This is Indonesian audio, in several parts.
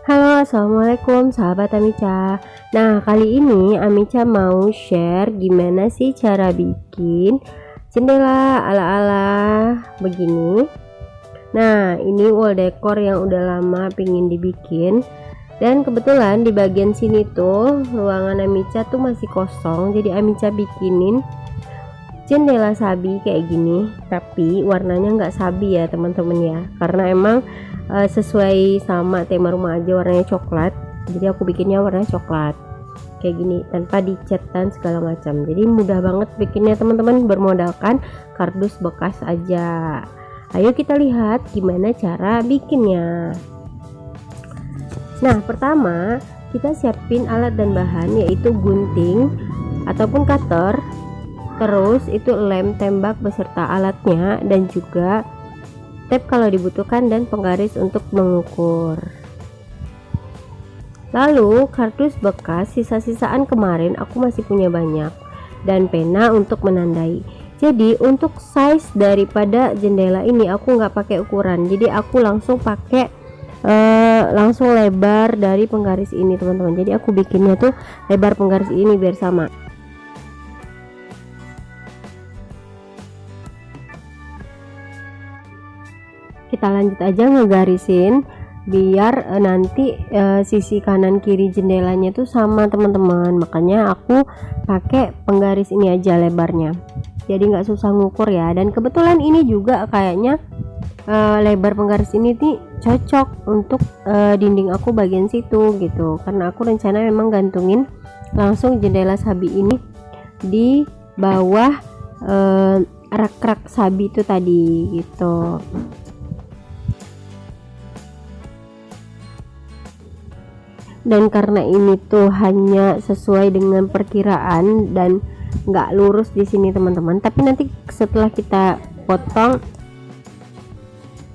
Halo, assalamualaikum sahabat Amica. Nah, kali ini Amica mau share gimana sih cara bikin jendela ala-ala begini. Nah, ini wall decor yang udah lama pingin dibikin. Dan kebetulan di bagian sini tuh ruangan Amica tuh masih kosong, jadi Amica bikinin jendela sabi kayak gini, tapi warnanya nggak sabi ya teman-teman ya, karena emang sesuai sama tema rumah aja warnanya coklat, jadi aku bikinnya warnanya coklat kayak gini tanpa dicat dan segala macam. Jadi mudah banget bikinnya teman-teman, bermodalkan kardus bekas aja. Ayo kita lihat gimana cara bikinnya. Nah, pertama kita siapin alat dan bahan, yaitu gunting ataupun cutter, terus itu lem tembak beserta alatnya, dan juga tape kalau dibutuhkan, dan penggaris untuk mengukur. Lalu kardus bekas sisa-sisaan kemarin aku masih punya banyak, dan pena untuk menandai. Jadi untuk size daripada jendela ini aku nggak pakai ukuran, jadi aku langsung pakai langsung lebar dari penggaris ini teman-teman. Jadi aku bikinnya tuh lebar penggaris ini biar sama. Kita lanjut aja ngegarisin biar nanti sisi kanan kiri jendelanya tuh sama teman-teman, makanya aku pakai penggaris ini aja lebarnya, jadi nggak susah ngukur ya. Dan kebetulan ini juga kayaknya lebar penggaris ini nih cocok untuk dinding aku bagian situ gitu, karena aku rencana memang gantungin langsung jendela sabi ini di bawah rak-rak sabi itu tadi gitu. Dan karena ini tuh hanya sesuai dengan perkiraan dan nggak lurus di sini teman-teman, tapi nanti setelah kita potong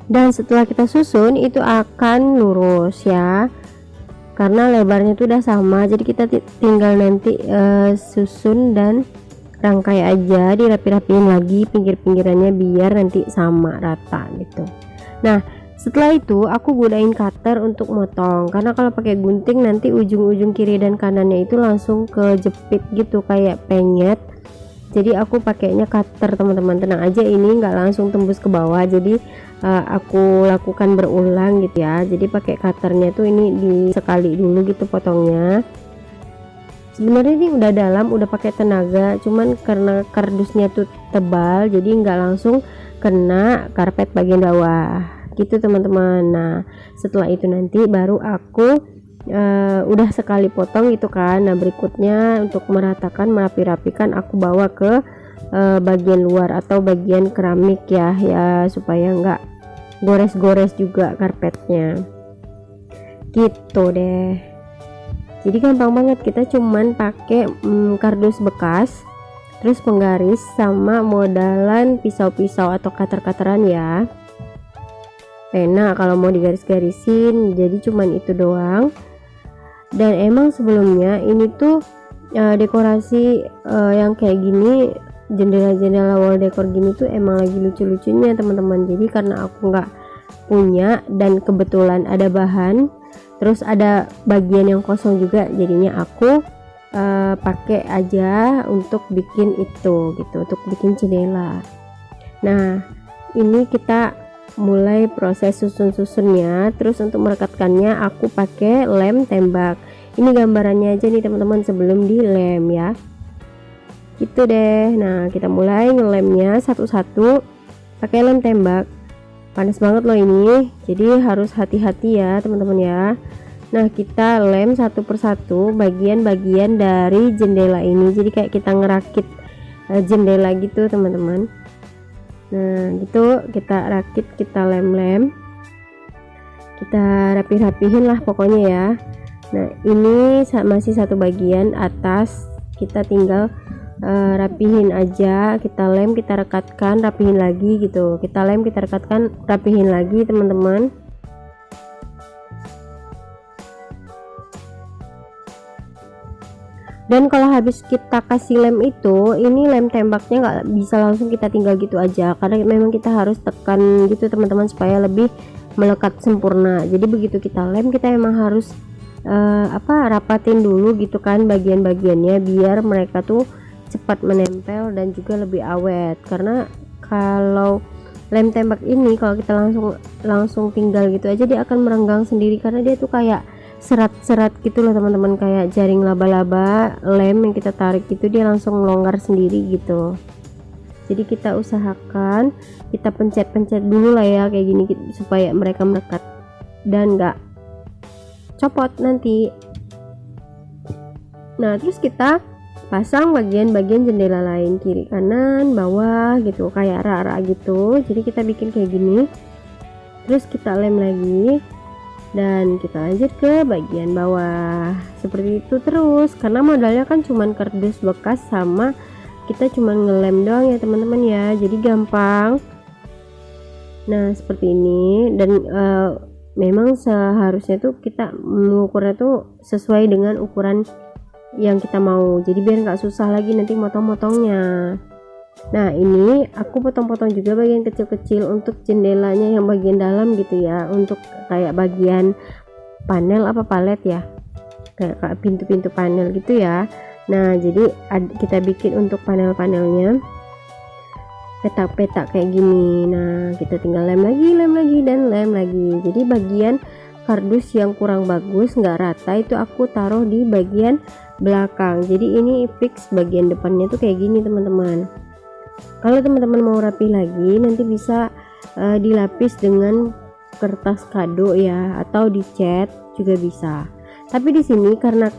dan setelah kita susun itu akan lurus ya, karena lebarnya tuh udah sama. Jadi kita tinggal nanti susun dan rangkai aja, dirapi-rapiin lagi pinggir-pinggirannya biar nanti sama rata gitu. Nah, setelah itu aku gunain cutter untuk motong, karena kalau pakai gunting nanti ujung-ujung kiri dan kanannya itu langsung kejepit gitu kayak penyet. Jadi aku pakainya cutter teman-teman, tenang aja ini nggak langsung tembus ke bawah, jadi aku lakukan berulang gitu ya. Jadi pakai cutternya tuh ini di sekali dulu gitu potongnya. Sebenarnya ini udah dalam, udah pakai tenaga, cuman karena kardusnya tuh tebal jadi nggak langsung kena karpet bagian bawah gitu teman-teman. Nah, setelah itu nanti baru aku udah sekali potong gitu kan. Nah, berikutnya untuk meratakan, merapi-rapikan, aku bawa ke bagian luar atau bagian keramik ya supaya nggak gores-gores juga karpetnya gitu deh. Jadi gampang banget, kita cuman pakai kardus bekas, terus penggaris sama modalan pisau-pisau atau cutter-cutteran ya, pena kalau mau digaris-garisin. Jadi cuman itu doang. Dan emang sebelumnya ini tuh dekorasi yang kayak gini, jendela-jendela wall decor gini tuh emang lagi lucu-lucunya teman-teman. Jadi karena aku nggak punya dan kebetulan ada bahan, terus ada bagian yang kosong juga, jadinya aku pakai aja untuk bikin itu gitu, untuk bikin jendela. Nah, ini kita mulai proses susun-susunnya. Terus untuk merekatkannya aku pakai lem tembak. Ini gambarannya aja nih teman-teman sebelum dilem ya, gitu deh. Nah, kita mulai ngelemnya satu-satu pakai lem tembak. Panas banget loh ini, jadi harus hati-hati ya teman-teman ya. Nah, kita lem satu persatu bagian-bagian dari jendela ini, jadi kayak kita ngerakit jendela gitu teman-teman. Nah, gitu kita rakit, kita lem-lem, kita rapi-rapihin lah pokoknya ya. Nah, ini masih satu bagian atas, kita tinggal rapihin aja. Kita lem, kita rekatkan, rapihin lagi gitu. Kita lem, kita rekatkan, rapihin lagi teman-teman. Dan kalau habis kita kasih lem itu, ini lem tembaknya nggak bisa langsung kita tinggal gitu aja, karena memang kita harus tekan gitu teman-teman supaya lebih melekat sempurna. Jadi begitu kita lem, kita emang harus rapatin dulu gitu kan bagian-bagiannya, biar mereka tuh cepat menempel dan juga lebih awet. Karena kalau lem tembak ini kalau kita langsung tinggal gitu aja, dia akan merenggang sendiri karena dia tuh kayak serat-serat gitu loh teman-teman, kayak jaring laba-laba lem yang kita tarik gitu, dia langsung longgar sendiri gitu. Jadi kita usahakan kita pencet-pencet dulu lah ya kayak gini supaya mereka melekat dan enggak copot nanti. Nah terus kita pasang bagian-bagian jendela lain, kiri kanan bawah gitu, kayak rak-rak gitu. Jadi kita bikin kayak gini, terus kita lem lagi dan kita lanjut ke bagian bawah seperti itu terus, karena modalnya kan cuman kardus bekas sama kita cuman ngelem doang ya teman-teman ya, jadi gampang. Nah seperti ini, dan memang seharusnya tuh kita mengukurnya tuh sesuai dengan ukuran yang kita mau, jadi biar nggak susah lagi nanti motong-motongnya. Nah ini aku potong-potong juga bagian kecil-kecil untuk jendelanya yang bagian dalam gitu ya, untuk kayak bagian panel apa palet ya, kayak pintu-pintu panel gitu ya. Nah jadi kita bikin untuk panel-panelnya petak-petak kayak gini. Nah kita tinggal lem lagi dan lem lagi. Jadi bagian kardus yang kurang bagus nggak rata itu aku taruh di bagian belakang, jadi ini fix bagian depannya tuh kayak gini teman-teman. Kalau teman-teman mau rapi lagi nanti bisa dilapis dengan kertas kado ya, atau dicat juga bisa. Tapi di sini karena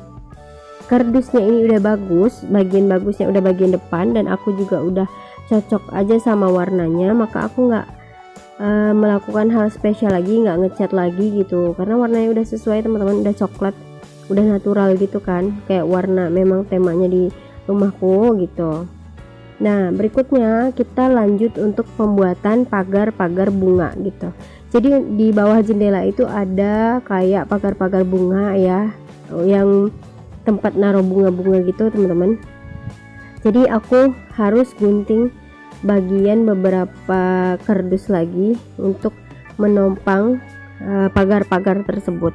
kardusnya ini udah bagus, bagian bagusnya udah bagian depan, dan aku juga udah cocok aja sama warnanya, maka aku nggak melakukan hal spesial lagi, nggak ngecat lagi gitu, karena warnanya udah sesuai teman-teman, udah coklat, udah natural gitu kan, kayak warna memang temanya di rumahku gitu. Nah berikutnya kita lanjut untuk pembuatan pagar-pagar bunga gitu. Jadi di bawah jendela itu ada kayak pagar-pagar bunga ya, yang tempat naruh bunga-bunga gitu teman-teman. Jadi aku harus gunting bagian beberapa kardus lagi untuk menopang pagar-pagar tersebut.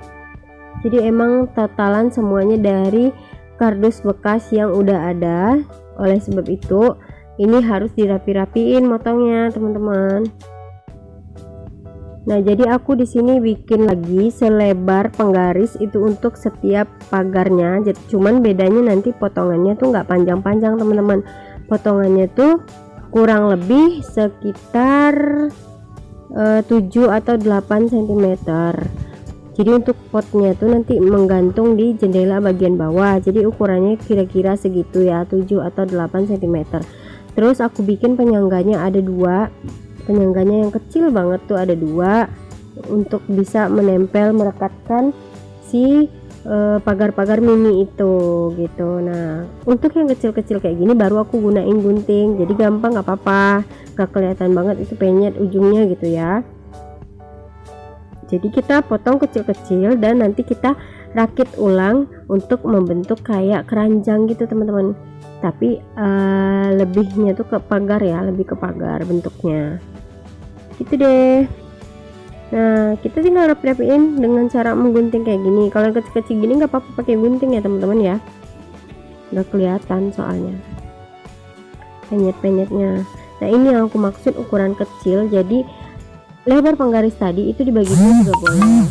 Jadi emang totalan semuanya dari kardus bekas yang udah ada, oleh sebab itu ini harus dirapi-rapiin motongnya teman-teman. Nah jadi aku di sini bikin lagi selebar penggaris itu untuk setiap pagarnya. Jadi cuman bedanya nanti potongannya tuh nggak panjang-panjang teman-teman, potongannya tuh kurang lebih sekitar 7 atau 8 cm. Jadi untuk potnya tuh nanti menggantung di jendela bagian bawah, jadi ukurannya kira-kira segitu ya, 7 atau 8 cm. Terus aku bikin penyangganya ada 2, penyangganya yang kecil banget tuh ada 2 untuk bisa menempel merekatkan si pagar-pagar mini itu gitu. Nah untuk yang kecil-kecil kayak gini baru aku gunain gunting, jadi gampang, nggak apa-apa, nggak kelihatan banget itu penyet ujungnya gitu ya. Jadi kita potong kecil-kecil dan nanti kita rakit ulang untuk membentuk kayak keranjang gitu teman-teman, tapi lebihnya tuh ke pagar ya, lebih ke pagar bentuknya gitu deh. Nah kita tinggal rapi-rapiin dengan cara menggunting kayak gini. Kalau yang kecil-kecil gini nggak apa-apa pakai gunting ya teman-teman ya, nggak kelihatan soalnya penyet-penyetnya. Nah ini yang aku maksud ukuran kecil, jadi lebar penggaris tadi itu dibagi dua juga boleh.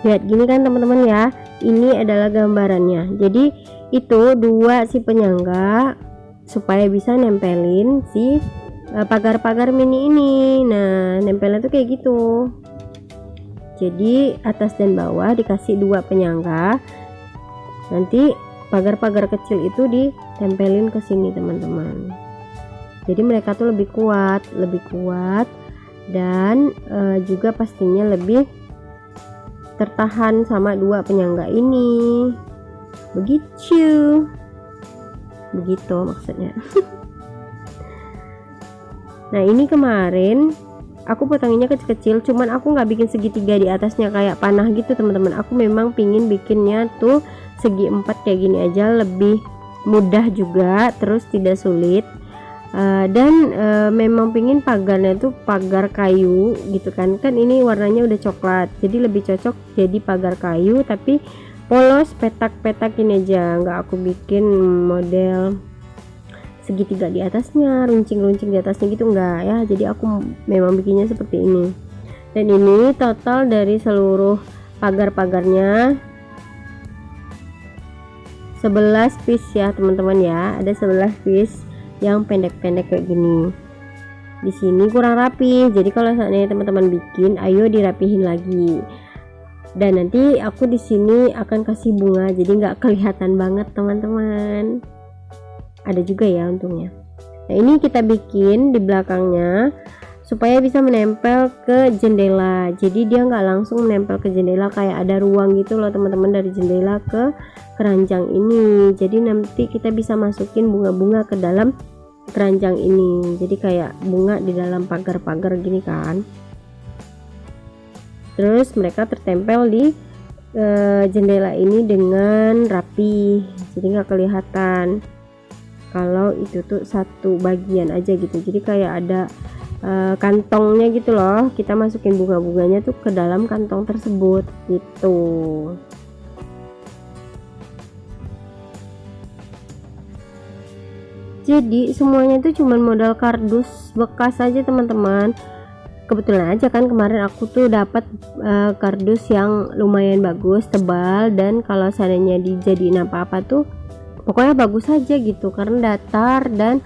Lihat gini kan teman-teman ya, ini adalah gambarannya. Jadi itu 2 si penyangga supaya bisa nempelin si pagar-pagar mini ini. Nah nempelnya tuh kayak gitu, jadi atas dan bawah dikasih 2 penyangga, nanti pagar-pagar kecil itu ditempelin ke sini teman-teman. Jadi mereka tuh lebih kuat dan juga pastinya lebih tertahan sama 2 penyangga ini. Begitu maksudnya. Nah ini kemarin aku potonginnya kecil-kecil, cuman aku nggak bikin segitiga di atasnya kayak panah gitu teman-teman. Aku memang pingin bikinnya tuh segi 4 kayak gini aja, lebih mudah juga, terus tidak sulit. Memang pingin pagarnya tuh pagar kayu gitu kan ini warnanya udah coklat, jadi lebih cocok jadi pagar kayu tapi polos, petak-petak ini aja, nggak aku bikin model segitiga di atasnya, runcing-runcing di atasnya gitu enggak ya. Jadi aku memang bikinnya seperti ini. Dan ini total dari seluruh pagar-pagarnya 11 piece ya teman-teman ya, ada 11 piece yang pendek-pendek kayak gini. Di sini kurang rapi, jadi kalau seandainya teman-teman bikin, ayo dirapihin lagi. Dan nanti aku di sini akan kasih bunga, jadi nggak kelihatan banget teman-teman. Ada juga ya untungnya. Nah ini kita bikin di belakangnya supaya bisa menempel ke jendela, jadi dia nggak langsung menempel ke jendela, kayak ada ruang gitu loh teman-teman dari jendela ke keranjang ini. Jadi nanti kita bisa masukin bunga-bunga ke dalam keranjang ini, jadi kayak bunga di dalam pagar-pagar gini kan. Terus mereka tertempel di jendela ini dengan rapi, jadi nggak kelihatan kalau itu tuh satu bagian aja gitu. Jadi kayak ada kantongnya gitu loh, kita masukin bunga-bunganya tuh ke dalam kantong tersebut gitu. Jadi semuanya itu cuman modal kardus bekas aja teman-teman. Kebetulan aja kan kemarin aku tuh dapat kardus yang lumayan bagus, tebal, dan kalau seandainya dijadiin apa-apa tuh pokoknya bagus aja gitu, karena datar dan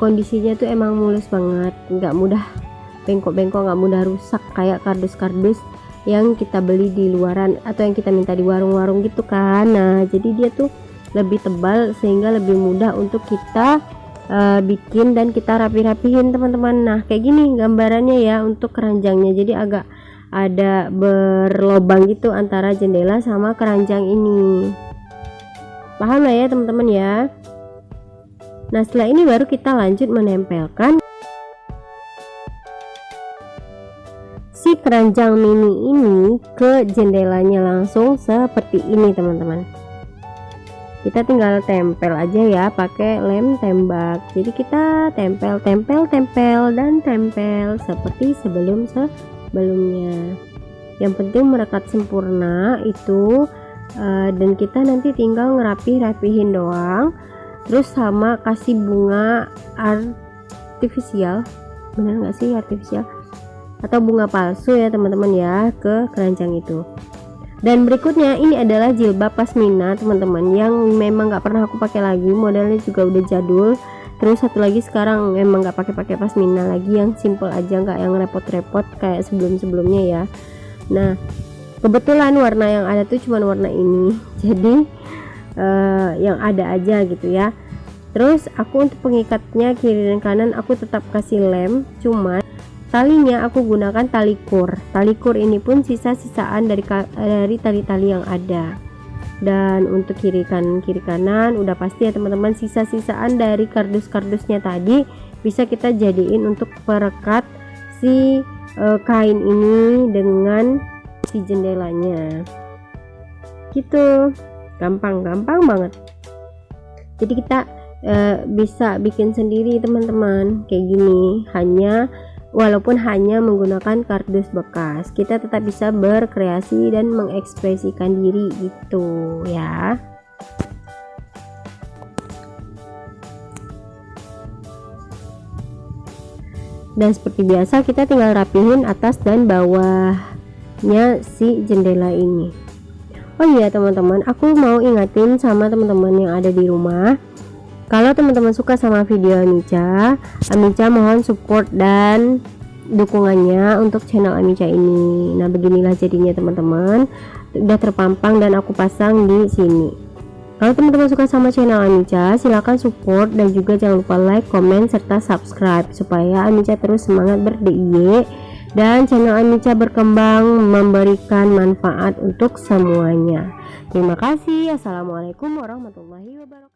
kondisinya tuh emang mulus banget, nggak mudah bengkok-bengkok, nggak mudah rusak kayak kardus-kardus yang kita beli di luaran atau yang kita minta di warung-warung gitu kan. Nah jadi dia tuh lebih tebal sehingga lebih mudah untuk kita bikin dan kita rapi-rapihin teman-teman. Nah kayak gini gambarannya ya untuk keranjangnya, jadi agak ada berlobang gitu antara jendela sama keranjang ini, paham lah ya teman-teman ya. Nah setelah ini baru kita lanjut menempelkan si keranjang mini ini ke jendelanya langsung seperti ini teman-teman. Kita tinggal tempel aja ya pakai lem tembak, jadi kita tempel dan tempel seperti sebelumnya. Yang penting merekat sempurna itu, dan kita nanti tinggal ngerapihin doang. Terus sama kasih bunga artifisial, bener nggak sih artifisial atau bunga palsu ya teman-teman ya ke keranjang itu. Dan berikutnya ini adalah jilbab pasmina teman-teman, yang memang nggak pernah aku pakai lagi, modelnya juga udah jadul. Terus satu lagi sekarang emang nggak pakai pasmina lagi, yang simple aja, nggak yang repot-repot kayak sebelum-sebelumnya ya. Nah kebetulan warna yang ada tuh cuma warna ini, jadi yang ada aja gitu ya. Terus aku untuk pengikatnya kiri dan kanan aku tetap kasih lem, cuman talinya aku gunakan tali kur. Tali kur ini pun sisa-sisaan dari tali-tali yang ada. Dan untuk kiri kanan udah pasti ya teman-teman, sisa-sisaan dari kardus-kardusnya tadi bisa kita jadiin untuk perekat si kain ini dengan si jendelanya gitu. Gampang banget. Jadi kita bisa bikin sendiri teman-teman kayak gini, walaupun hanya menggunakan kardus bekas, kita tetap bisa berkreasi dan mengekspresikan diri gitu ya. Dan seperti biasa kita tinggal rapihin atas dan bawahnya si jendela ini. Oh iya teman-teman, aku mau ingatin sama teman-teman yang ada di rumah, kalau teman-teman suka sama video Amica mohon support dan dukungannya untuk channel Amica ini. Nah beginilah jadinya teman-teman, udah terpampang dan aku pasang di sini. Kalau teman-teman suka sama channel Amica, silahkan support dan juga jangan lupa like, comment, serta subscribe supaya Amica terus semangat ber-DIY dan channel Amica berkembang memberikan manfaat untuk semuanya. Terima kasih. Assalamualaikum warahmatullahi wabarakatuh.